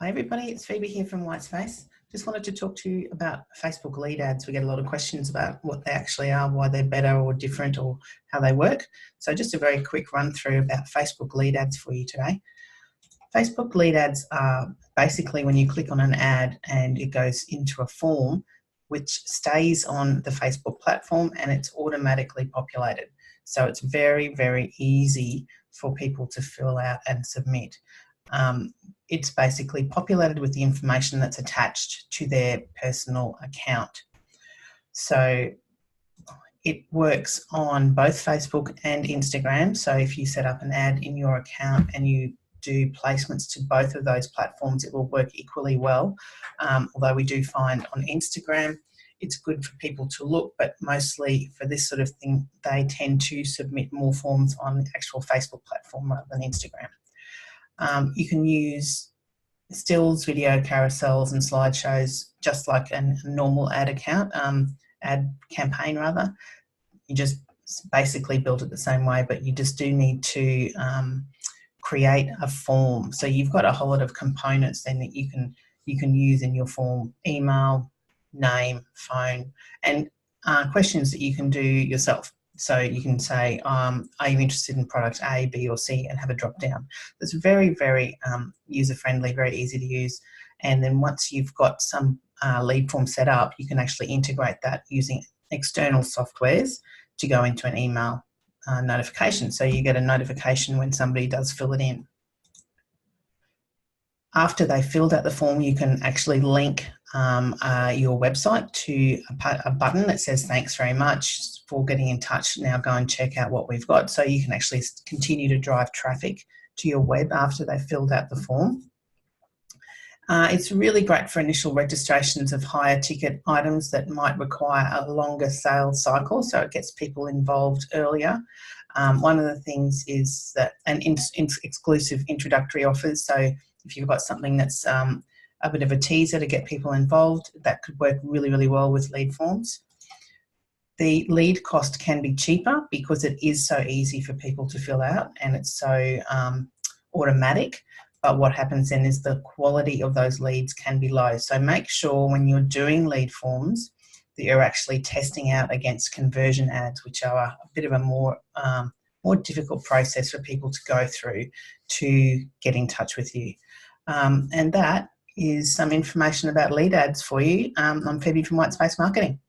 Hi everybody, it's Phoebe here from Whitespace. Just wanted to talk to you about Facebook lead ads. We get a lot of questions about what they actually are, why they're better or different or how they work. So just a very quick run through about Facebook lead ads for you today. Facebook lead ads are basically when you click on an ad and it goes into a form which stays on the Facebook platform and it's automatically populated. So it's very, very easy for people to fill out and submit. It's basically populated with the information that's attached to their personal account. So it works on both Facebook and Instagram. So if you set up an ad in your account and you do placements to both of those platforms, it will work equally well. Although we do find on Instagram, it's good for people to look, but mostly for this sort of thing, they tend to submit more forms on the actual Facebook platform rather than Instagram. You can use stills, video carousels and slideshows just like a normal ad account, ad campaign rather. You just basically build it the same way, but you just do need to create a form. So you've got a whole lot of components then that you can use in your form: email, name, phone, and questions that you can do yourself. So you can say, are you interested in product A, B or C, and have a drop down. It's very, very user-friendly, very easy to use. And then once you've got some lead form set up, you can actually integrate that using external softwares to go into an email notification. So you get a notification when somebody does fill it in. After they filled out the form, you can actually link your website to a button that says thanks very much for getting in touch. Now go and check out what we've got. So you can actually continue to drive traffic to your web after they've filled out the form. It's really great for initial registrations of higher ticket items that might require a longer sales cycle, so it gets people involved earlier. One of the things is that exclusive introductory offers. So if you've got something that's a bit of a teaser to get people involved, that could work really, really well with lead forms. The lead cost can be cheaper because it is so easy for people to fill out and it's so automatic. But what happens then is the quality of those leads can be low. So make sure when you're doing lead forms that you're actually testing out against conversion ads, which are a bit of a more difficult process for people to go through to get in touch with you. And that is some information about lead ads for you. I'm Phoebe from Whitespace Marketing.